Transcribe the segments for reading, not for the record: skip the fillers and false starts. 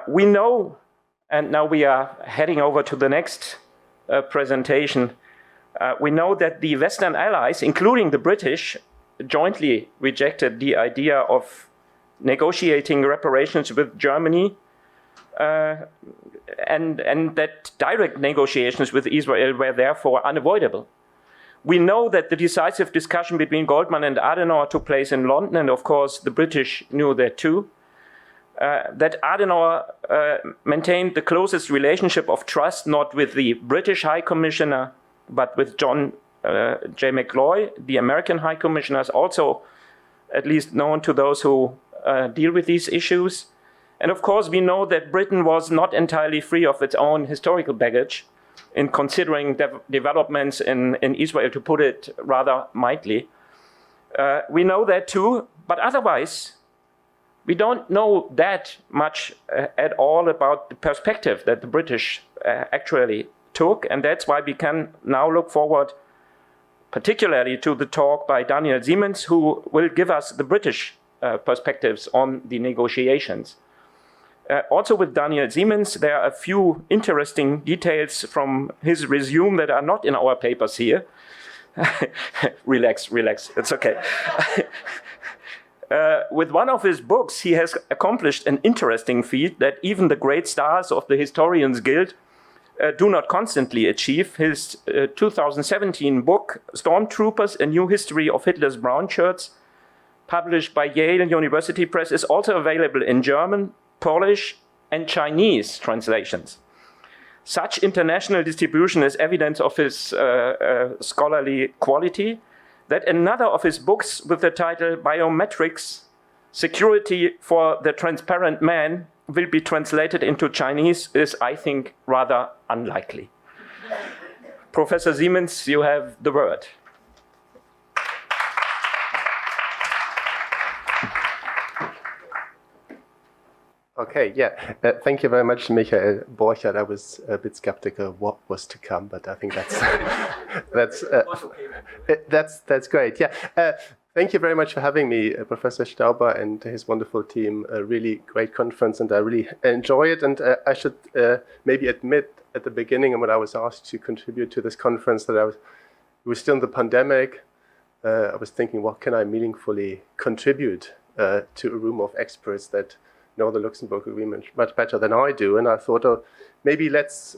We know, and now we are heading over to the next presentation, we know that the Western allies, including the British, jointly rejected the idea of negotiating reparations with Germany, and that direct negotiations with Israel were therefore unavoidable. We know that the decisive discussion between Goldman and Adenauer took place in London, and of course the British knew that too. That Adenauer maintained the closest relationship of trust, not with the British High Commissioner, but with John J. McCloy, the American High Commissioner, is also at least known to those who deal with these issues. And of course, we know that Britain was not entirely free of its own historical baggage in considering developments in Israel, to put it rather mildly. We know that too, but otherwise, we don't know that much at all about the perspective that the British actually took, and that's why we can now look forward particularly to the talk by Daniel Siemens, who will give us the British perspectives on the negotiations. Also with Daniel Siemens, there are a few interesting details from his resume that are not in our papers here. Relax, it's okay. With one of his books, he has accomplished an interesting feat that even the great stars of the Historians Guild do not constantly achieve. His 2017 book, Stormtroopers, A New History of Hitler's Brown Shirts, published by Yale University Press, is also available in German, Polish, and Chinese translations. Such international distribution is evidence of his scholarly quality. That another of his books with the title Biometrics, Security for the Transparent Man will be translated into Chinese is, I think, rather unlikely. Professor Siemens, you have the word. Okay, yeah. Thank you very much, Michael Borchert. I was a bit skeptical what was to come, but I think that's great. Yeah. Thank you very much for having me, Professor Stauber and his wonderful team. A really great conference, and I really enjoy it. And I should maybe admit at the beginning, when I was asked to contribute to this conference, that it was still in the pandemic. I was thinking, what can I meaningfully contribute to a room of experts that know the Luxembourg Agreement much better than I do? And I thought, oh, maybe let's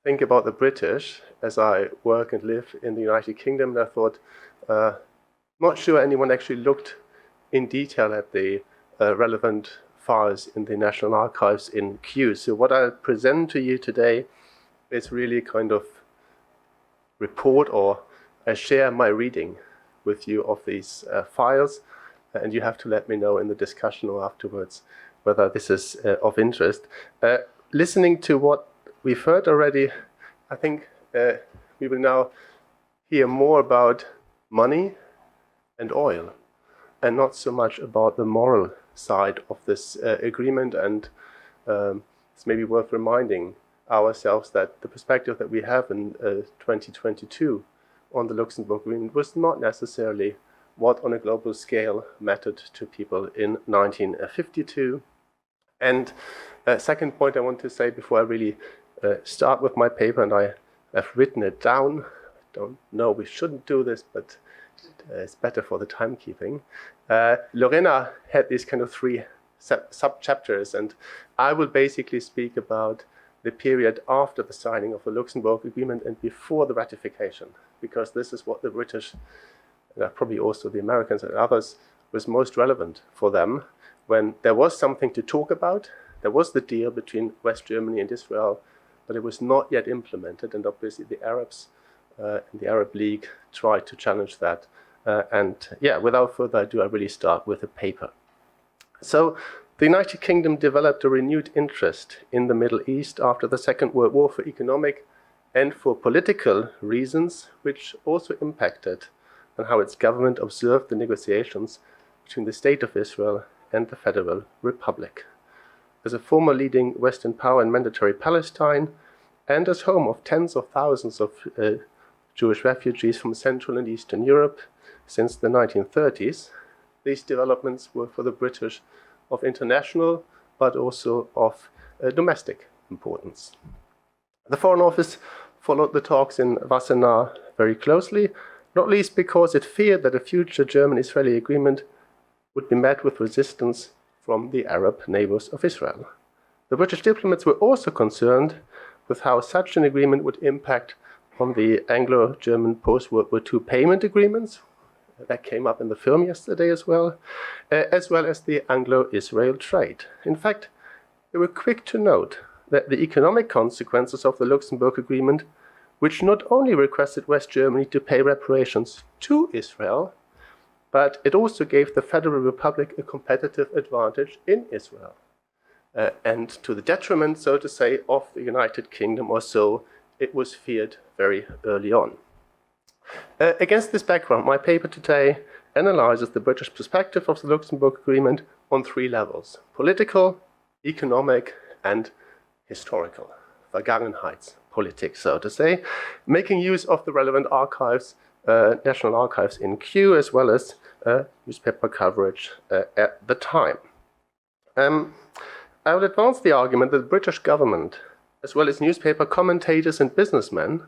think about the British as I work and live in the United Kingdom. And I thought, not sure anyone actually looked in detail at the relevant files in the National Archives in Kew. So what I'll present to you today is really kind of report, or I share my reading with you of these files. And you have to let me know in the discussion or afterwards whether this is of interest. Listening to what we've heard already, I think we will now hear more about money and oil, and not so much about the moral side of this agreement. And it's maybe worth reminding ourselves that the perspective that we have in 2022 on the Luxembourg Agreement was not necessarily what on a global scale mattered to people in 1952. And second point I want to say before I really start with my paper, and I have written it down. I don't know, we shouldn't do this, but it's better for the timekeeping. Lorena had these kind of three sub-chapters, and I will basically speak about the period after the signing of the Luxembourg Agreement and before the ratification, because this is what the British, and probably also the Americans and others, was most relevant for them. When there was something to talk about, there was the deal between West Germany and Israel, but it was not yet implemented, and obviously the Arabs and the Arab League tried to challenge that. And yeah, without further ado, I really start with a paper. So the United Kingdom developed a renewed interest in the Middle East after the Second World War for economic and for political reasons, which also impacted on how its government observed the negotiations between the State of Israel and the Federal Republic. As a former leading Western power in mandatory Palestine, and as home of tens of thousands of Jewish refugees from Central and Eastern Europe since the 1930s, these developments were for the British of international but also of domestic importance. The Foreign Office followed the talks in Wassenaar very closely, not least because it feared that a future German-Israeli agreement would be met with resistance from the Arab neighbors of Israel. The British diplomats were also concerned with how such an agreement would impact on the Anglo-German post-World War II payment agreements, that came up in the film yesterday as well as the Anglo-Israel trade. In fact, they were quick to note that the economic consequences of the Luxembourg Agreement, which not only requested West Germany to pay reparations to Israel, but it also gave the Federal Republic a competitive advantage in Israel, and to the detriment, so to say, of the United Kingdom, or so it was feared very early on. Against this background, my paper today analyzes the British perspective of the Luxembourg Agreement on three levels: political, economic, and historical, Vergangenheitspolitik, so to say, making use of the relevant archives, national archives in Kew, as well as newspaper coverage at the time. I will advance the argument that the British government, as well as newspaper commentators and businessmen,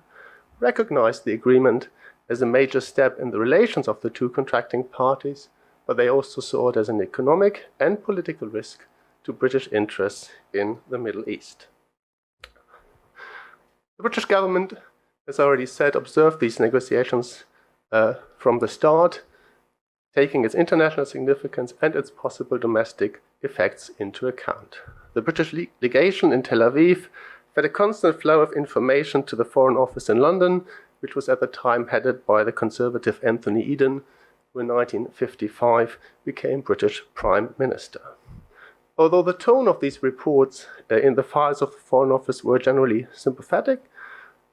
recognized the agreement as a major step in the relations of the two contracting parties, but they also saw it as an economic and political risk to British interests in the Middle East. The British government, as I already said, observed these negotiations from the start, taking its international significance and its possible domestic effects into account. The British legation in Tel Aviv fed a constant flow of information to the Foreign Office in London, which was at the time headed by the conservative Anthony Eden, who in 1955 became British Prime Minister. Although the tone of these reports in the files of the Foreign Office were generally sympathetic,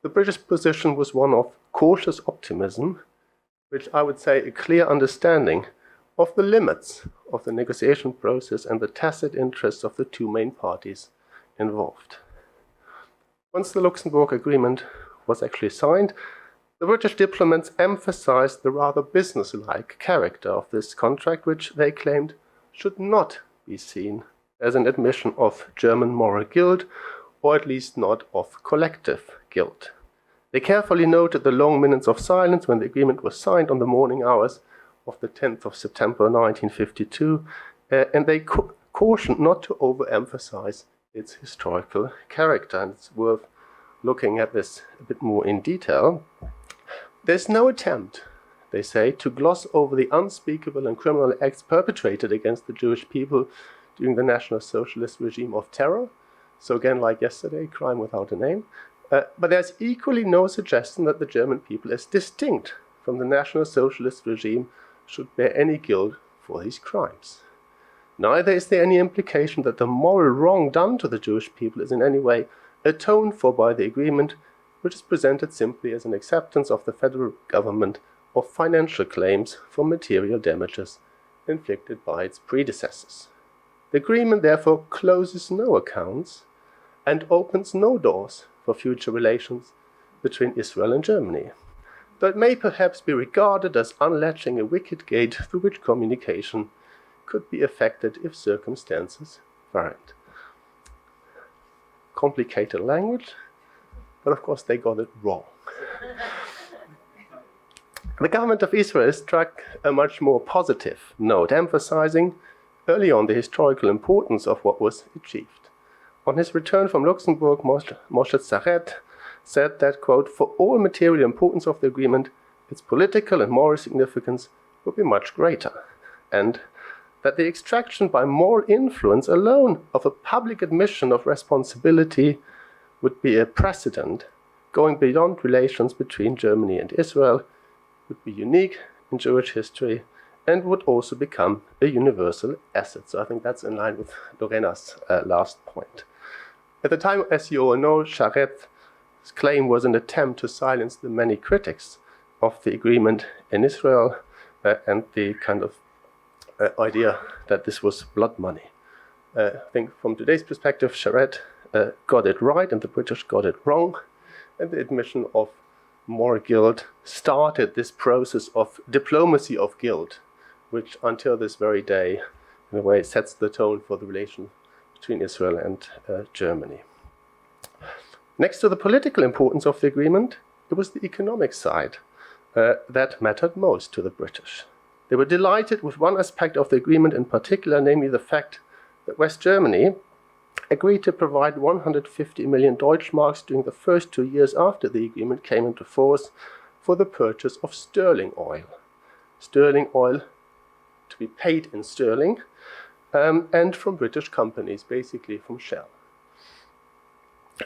the British position was one of cautious optimism, which I would say a clear understanding of the limits of the negotiation process and the tacit interests of the two main parties involved. Once the Luxembourg Agreement was actually signed, the British diplomats emphasized the rather businesslike character of this contract, which they claimed should not be seen as an admission of German moral guilt, or at least not of collective guilt. They carefully noted the long minutes of silence when the agreement was signed on the morning hours of the 10th of September 1952, and they cautioned not to overemphasize its historical character. And it's worth looking at this a bit more in detail. There's no attempt, they say, to gloss over the unspeakable and criminal acts perpetrated against the Jewish people during the National Socialist regime of terror. So again, like yesterday, crime without a name. But there's equally no suggestion that the German people, as distinct from the National Socialist regime, should bear any guilt for these crimes. Neither is there any implication that the moral wrong done to the Jewish people is in any way atoned for by the agreement, which is presented simply as an acceptance of the federal government of financial claims for material damages inflicted by its predecessors. The agreement therefore closes no accounts and opens no doors for future relations between Israel and Germany, though it may perhaps be regarded as unlatching a wicket gate through which communication could be affected if circumstances warrant. Complicated language, but of course they got it wrong. The government of Israel struck a much more positive note, emphasizing early on the historical importance of what was achieved. On his return from Luxembourg, Moshe Tzaret said that, quote, "For all material importance of the agreement, its political and moral significance would be much greater," and that the extraction by moral influence alone of a public admission of responsibility would be a precedent going beyond relations between Germany and Israel, would be unique in Jewish history, and would also become a universal asset. So I think that's in line with Lorena's last point. At the time, as you all know, Tzaret's claim was an attempt to silence the many critics of the agreement in Israel and the kind of idea that this was blood money. I think from today's perspective, Tzaret got it right and the British got it wrong, and the admission of moral guilt started this process of diplomacy of guilt, which until this very day, in a way, sets the tone for the relation between Israel and Germany. Next to the political importance of the agreement, it was the economic side that mattered most to the British. They were delighted with one aspect of the agreement in particular, namely the fact that West Germany agreed to provide 150 million Deutschmarks during the first 2 years after the agreement came into force for the purchase of sterling oil. Sterling oil to be paid in sterling, and from British companies, basically from Shell.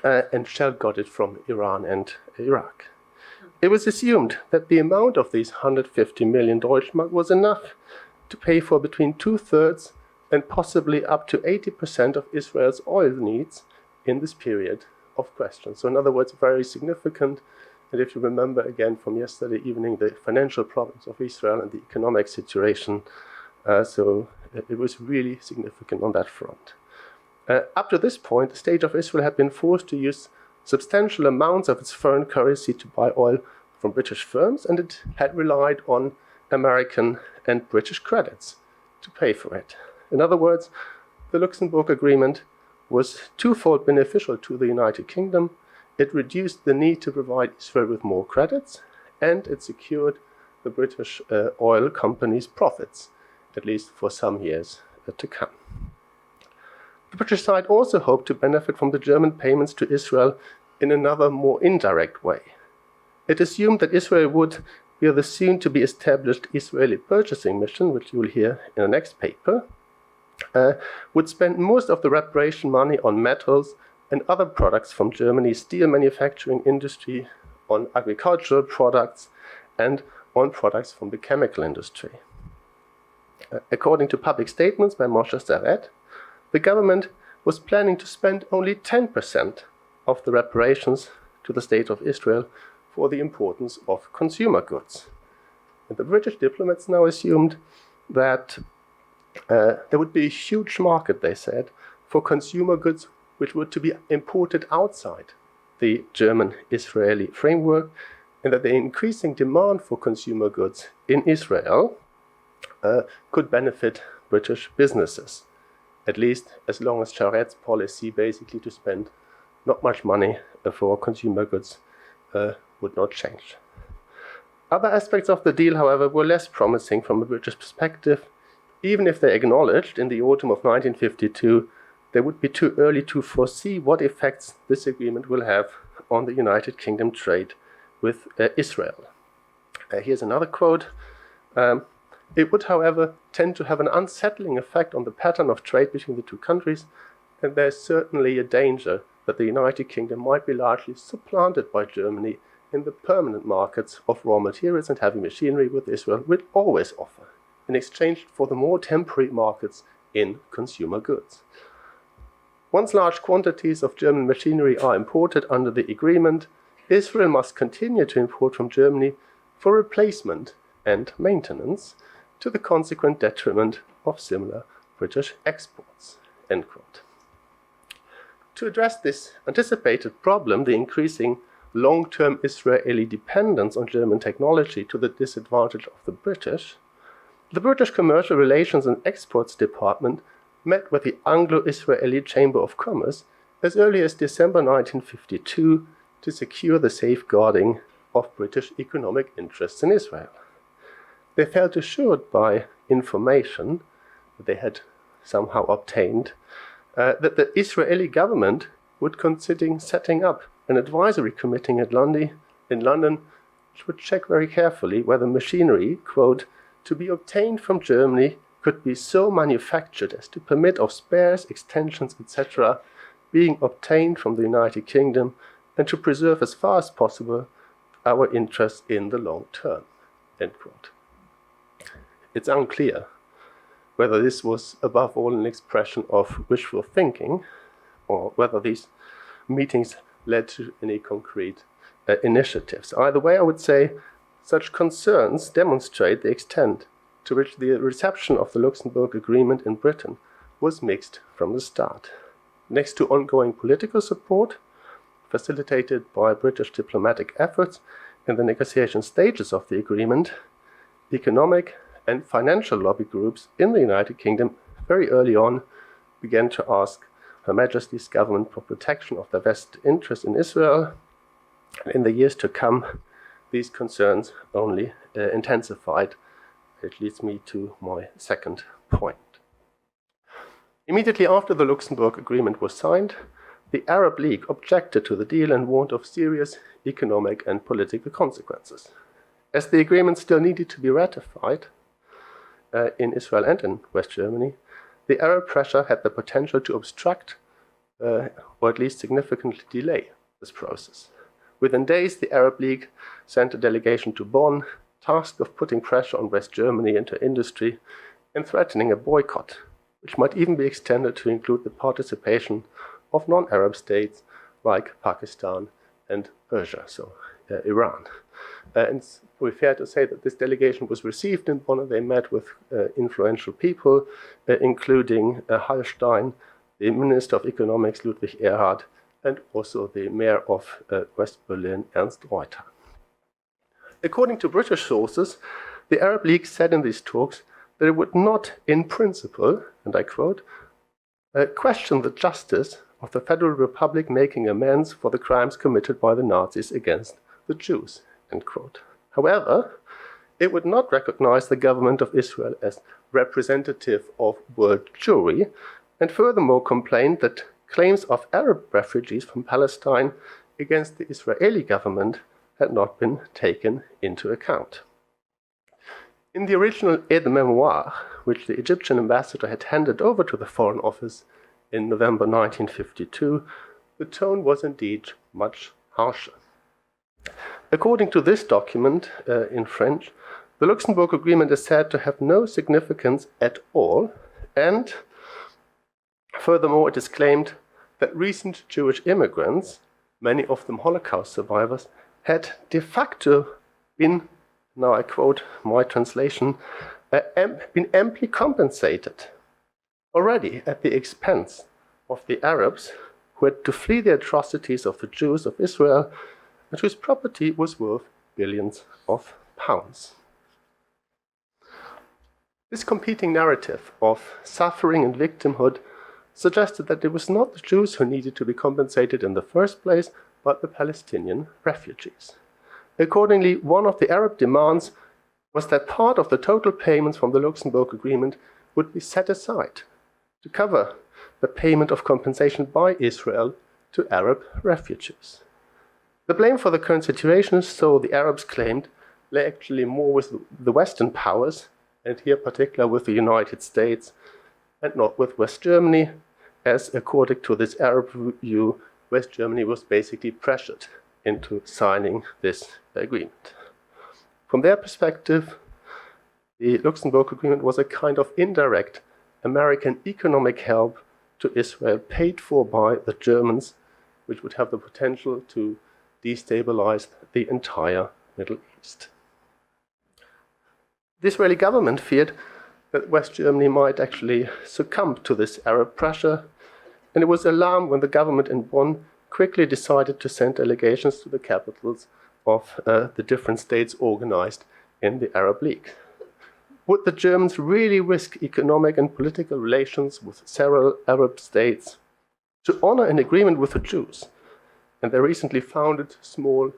And Shell got it from Iran and Iraq. It was assumed that the amount of these 150 million Deutschmark was enough to pay for between 2/3 and possibly up to 80% of Israel's oil needs in this period of question. So in other words, very significant. And if you remember again from yesterday evening, the financial problems of Israel and the economic situation, so it was really significant on that front. Up to this point, the state of Israel had been forced to use substantial amounts of its foreign currency to buy oil from British firms, and it had relied on American and British credits to pay for it. In other words, the Luxembourg Agreement was twofold beneficial to the United Kingdom. It reduced the need to provide Israel with more credits, and it secured the British oil companies' profits, at least for some years to come. The British side also hoped to benefit from the German payments to Israel in another, more indirect way. It assumed that Israel would, via the soon-to-be established Israeli purchasing mission, which you will hear in the next paper, would spend most of the reparation money on metals and other products from Germany's steel manufacturing industry, on agricultural products, and on products from the chemical industry. According to public statements by Moshe Zaret, the government was planning to spend only 10% of the reparations to the State of Israel for the importance of consumer goods. And the British diplomats now assumed that there would be a huge market, they said, for consumer goods which were to be imported outside the German-Israeli framework, and that the increasing demand for consumer goods in Israel could benefit British businesses, at least as long as Sharet's policy basically to spend not much money for consumer goods would not change. Other aspects of the deal, however, were less promising from a British perspective, even if they acknowledged in the autumn of 1952 they would be too early to foresee what effects this agreement will have on the United Kingdom trade with Israel. Here's another quote. It would, however, tend to have an unsettling effect on the pattern of trade between the two countries, and there's certainly a danger that the United Kingdom might be largely supplanted by Germany in the permanent markets of raw materials and heavy machinery which Israel will always offer, in exchange for the more temporary markets in consumer goods. Once large quantities of German machinery are imported under the agreement, Israel must continue to import from Germany for replacement and maintenance, to the consequent detriment of similar British exports." End quote. To address this anticipated problem, the increasing long-term Israeli dependence on German technology to the disadvantage of the British Commercial Relations and Exports Department met with the Anglo-Israeli Chamber of Commerce as early as December 1952 to secure the safeguarding of British economic interests in Israel. They felt assured by information that they had somehow obtained that the Israeli government would consider setting up an advisory committee in London which would check very carefully whether machinery, quote, to be obtained from Germany could be so manufactured as to permit of spares, extensions, etc., being obtained from the United Kingdom, and to preserve as far as possible our interests in the long term. End quote. It's unclear whether this was above all an expression of wishful thinking, or whether these meetings led to any concrete initiatives. Either way, I would say such concerns demonstrate the extent to which the reception of the Luxembourg Agreement in Britain was mixed from the start. Next to ongoing political support, facilitated by British diplomatic efforts in the negotiation stages of the agreement, economic and financial lobby groups in the United Kingdom very early on began to ask Her Majesty's government for protection of the vested interest in Israel. And in the years to come, these concerns only intensified. It leads me to my second point. Immediately after the Luxembourg Agreement was signed, the Arab League objected to the deal and warned of serious economic and political consequences. As the agreement still needed to be ratified in Israel and in West Germany, the Arab pressure had the potential to obstruct or at least significantly delay this process. Within days, the Arab League sent a delegation to Bonn, tasked with putting pressure on West Germany into industry and threatening a boycott, which might even be extended to include the participation of non-Arab states like Pakistan and Persia, so Iran. And it's probably fair to say that this delegation was received in Bonn. They met with influential people, including Hallstein, the Minister of Economics Ludwig Erhard, and also the Mayor of West Berlin, Ernst Reuter. According to British sources, the Arab League said in these talks that it would not, in principle, and I quote, question the justice of the Federal Republic making amends for the crimes committed by the Nazis against the Jews, end quote. However, it would not recognize the government of Israel as representative of world Jewry, and furthermore complained that claims of Arab refugees from Palestine against the Israeli government had not been taken into account. In the original aide-memoire, which the Egyptian ambassador had handed over to the Foreign Office in November 1952, the tone was indeed much harsher. According to this document in French, the Luxembourg Agreement is said to have no significance at all, and furthermore it is claimed that recent Jewish immigrants, many of them Holocaust survivors, had de facto been, now I quote my translation, been amply compensated already at the expense of the Arabs who had to flee the atrocities of the Jews of Israel and whose property was worth billions of pounds. This competing narrative of suffering and victimhood suggested that it was not the Jews who needed to be compensated in the first place, but the Palestinian refugees. Accordingly, one of the Arab demands was that part of the total payments from the Luxembourg Agreement would be set aside to cover the payment of compensation by Israel to Arab refugees. The blame for the current situation, so the Arabs claimed, lay actually more with the Western powers, and here particularly with the United States, and not with West Germany, as according to this Arab view, West Germany was basically pressured into signing this agreement. From their perspective, the Luxembourg Agreement was a kind of indirect American economic help to Israel paid for by the Germans, which would have the potential to destabilize the entire Middle East. The Israeli government feared that West Germany might actually succumb to this Arab pressure, and it was alarmed when the government in Bonn quickly decided to send delegations to the capitals of the different states organized in the Arab League. Would the Germans really risk economic and political relations with several Arab states to honor an agreement with the Jews and their recently founded small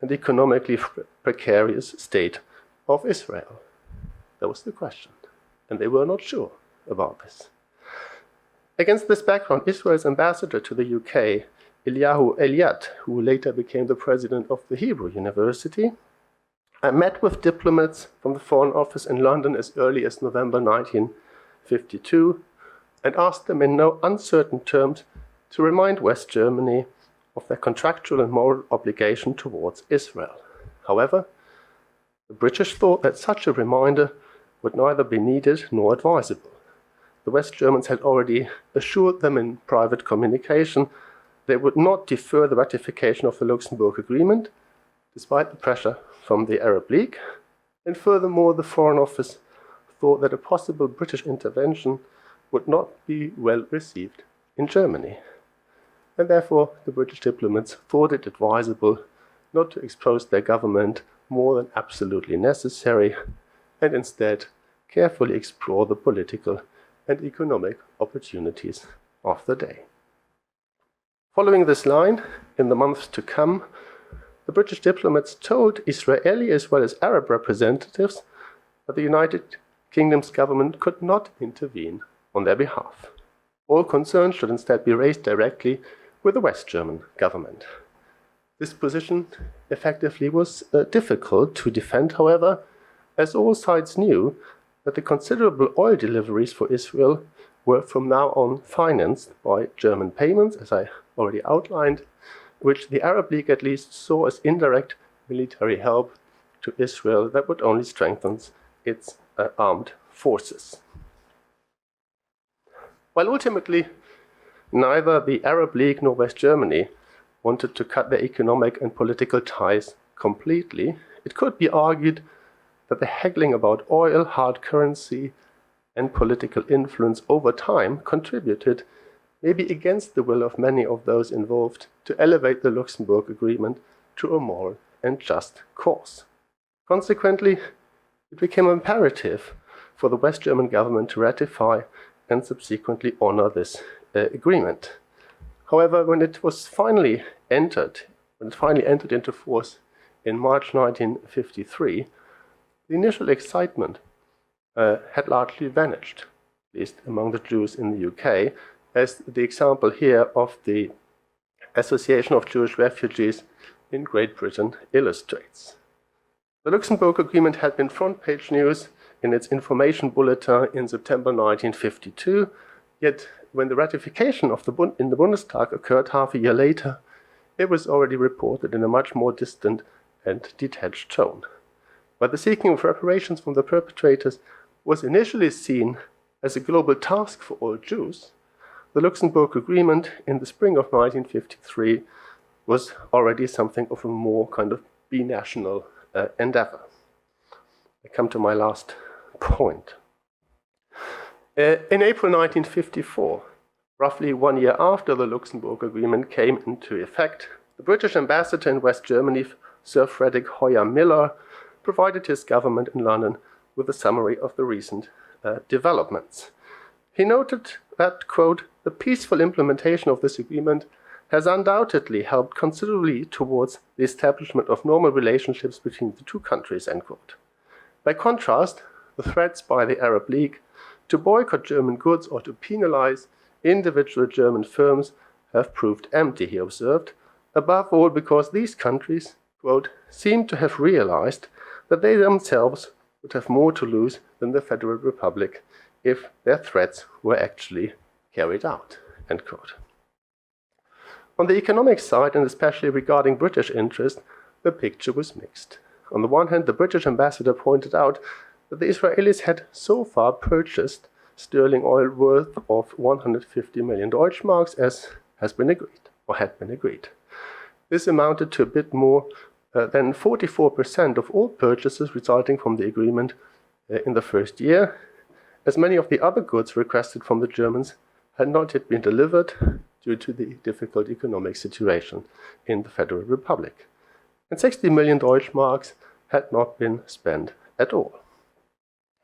and economically precarious state of Israel? That was the question, and they were not sure about this. Against this background, Israel's ambassador to the UK, Eliyahu Eliat, who later became the president of the Hebrew University, met with diplomats from the Foreign Office in London as early as November 1952 and asked them in no uncertain terms to remind West Germany of their contractual and moral obligation towards Israel. However, the British thought that such a reminder would neither be needed nor advisable. The West Germans had already assured them in private communication they would not defer the ratification of the Luxembourg Agreement, despite the pressure from the Arab League, and furthermore the Foreign Office thought that a possible British intervention would not be well received in Germany. And therefore the British diplomats thought it advisable not to expose their government more than absolutely necessary, and instead carefully explore the political and economic opportunities of the day. Following this line, in the months to come, the British diplomats told Israeli as well as Arab representatives that the United Kingdom's government could not intervene on their behalf. All concerns should instead be raised directly with the West German government. This position effectively was difficult to defend, however, as all sides knew that the considerable oil deliveries for Israel were from now on financed by German payments, as I already outlined, which the Arab League at least saw as indirect military help to Israel that would only strengthen its armed forces. While ultimately neither the Arab League nor West Germany wanted to cut their economic and political ties completely, it could be argued that the haggling about oil, hard currency, and political influence over time contributed, maybe against the will of many of those involved, to elevate the Luxembourg Agreement to a moral and just cause. Consequently, it became imperative for the West German government to ratify and subsequently honor this agreement. However, when it finally entered into force in March 1953, the initial excitement had largely vanished, at least among the Jews in the UK, as the example here of the Association of Jewish Refugees in Great Britain illustrates. The Luxembourg Agreement had been front-page news in its information bulletin in September 1952, yet when the ratification in the Bundestag occurred half a year later, it was already reported in a much more distant and detached tone. While the seeking of reparations from the perpetrators was initially seen as a global task for all Jews, the Luxembourg Agreement in the spring of 1953 was already something of a more kind of binational endeavor. I come to my last point. In April 1954, roughly 1 year after the Luxembourg Agreement came into effect, the British ambassador in West Germany, Sir Frederick Hoyer Miller, provided his government in London with a summary of the recent developments. He noted that, quote, "the peaceful implementation of this agreement has undoubtedly helped considerably towards the establishment of normal relationships between the two countries," end quote. By contrast, the threats by the Arab League to boycott German goods or to penalize individual German firms have proved empty, he observed, above all because these countries, quote, "seem to have realized that they themselves would have more to lose than the Federal Republic if their threats were actually carried out," end quote. On the economic side, and especially regarding British interest, the picture was mixed. On the one hand, the British ambassador pointed out that the Israelis had so far purchased sterling oil worth of 150 million Deutschmarks, as had been agreed. This amounted to a bit more than 44% of all purchases resulting from the agreement in the first year, as many of the other goods requested from the Germans had not yet been delivered due to the difficult economic situation in the Federal Republic. And 60 million Deutschmarks had not been spent at all.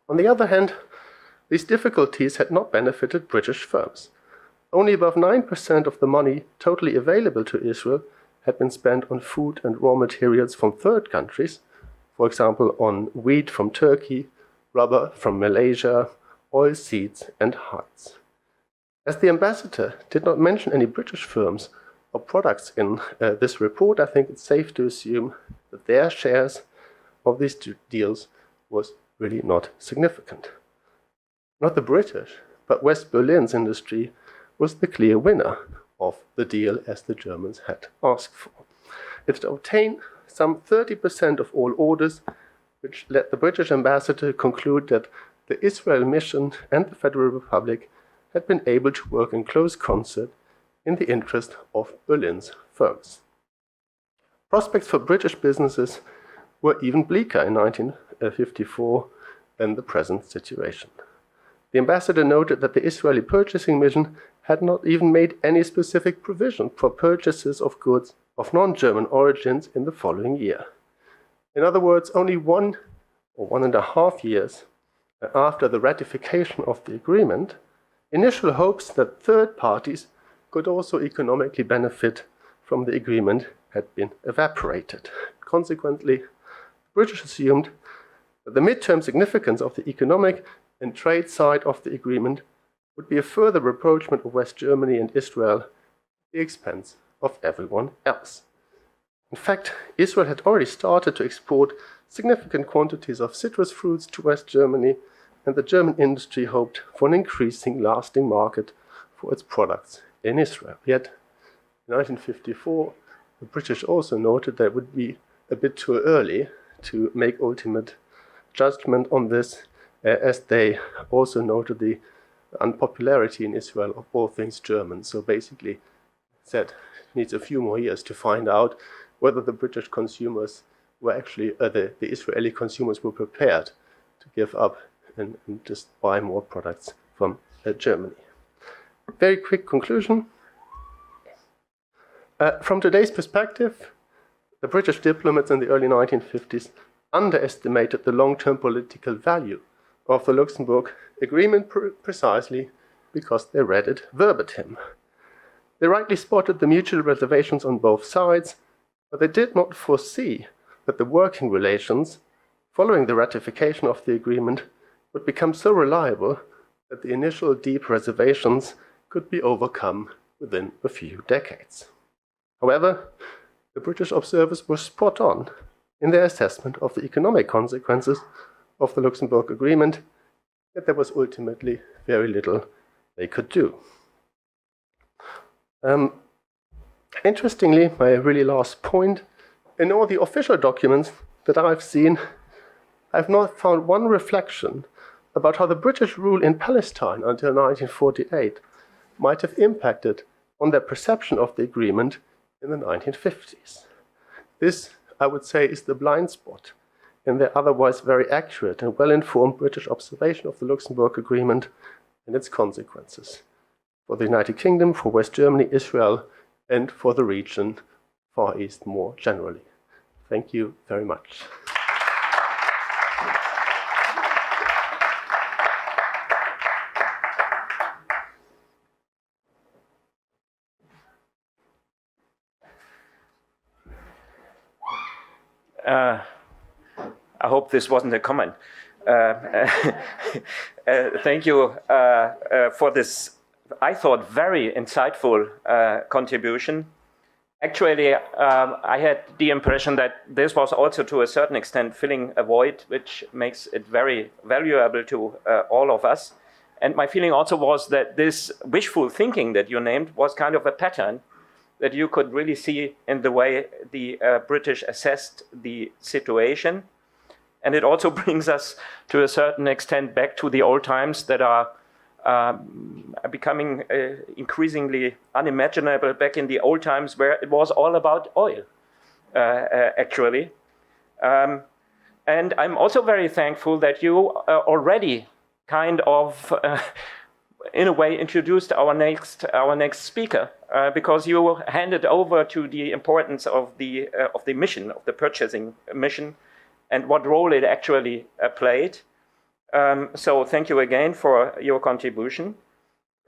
On the other hand, these difficulties had not benefited British firms. Only above 9% of the money totally available to Israel had been spent on food and raw materials from third countries, for example on wheat from Turkey, rubber from Malaysia, oilseeds and hides. As the ambassador did not mention any British firms or products in this report, I think it's safe to assume that their shares of these deals was really not significant. Not the British, but West Berlin's industry was the clear winner of the deal as the Germans had asked for. It had obtained some 30% of all orders, which led the British ambassador to conclude that the Israel mission and the Federal Republic had been able to work in close concert in the interest of Berlin's firms. Prospects for British businesses were even bleaker in 1954 than the present situation. The ambassador noted that the Israeli purchasing mission had not even made any specific provision for purchases of goods of non-German origins in the following year. In other words, only 1 or 1.5 years after the ratification of the agreement, initial hopes that third parties could also economically benefit from the agreement had been evaporated. Consequently, the British assumed that the midterm significance of the economic and trade side of the agreement would be a further rapprochement of West Germany and Israel at the expense of everyone else. In fact, Israel had already started to export significant quantities of citrus fruits to West Germany, and the German industry hoped for an increasing lasting market for its products in Israel. Yet, in 1954, the British also noted that it would be a bit too early to make ultimate judgment on this, as they also noted the unpopularity in Israel of all things German. So basically said it needs a few more years to find out whether the British consumers were actually, the Israeli consumers were prepared to give up and just buy more products from Germany. Very quick conclusion. From today's perspective, the British diplomats in the early 1950s underestimated the long-term political value of the Luxembourg Agreement precisely because they read it verbatim. They rightly spotted the mutual reservations on both sides, but they did not foresee that the working relations following the ratification of the agreement would become so reliable that the initial deep reservations could be overcome within a few decades. However, the British observers were spot on in their assessment of the economic consequences of the Luxembourg Agreement, yet there was ultimately very little they could do. Interestingly, my really last point, in all the official documents that I've seen, I've not found one reflection about how the British rule in Palestine until 1948 might have impacted on their perception of the agreement in the 1950s. This, I would say, is the blind spot in their otherwise very accurate and well-informed British observation of the Luxembourg Agreement and its consequences for the United Kingdom, for West Germany, Israel, and for the region, Far East more generally. Thank you very much. I hope this wasn't a comment. Thank you for this, I thought, very insightful contribution. Actually, I had the impression that this was also to a certain extent filling a void, which makes it very valuable to all of us. And my feeling also was that this wishful thinking that you named was kind of a pattern that you could really see in the way the British assessed the situation. And it also brings us to a certain extent back to the old times that are becoming increasingly unimaginable, back in the old times where it was all about oil, actually. And I'm also very thankful that you already kind of, in a way, introduced our next speaker, because you handed over to the importance of the mission, of the purchasing mission, and what role it actually played. So thank you again for your contribution.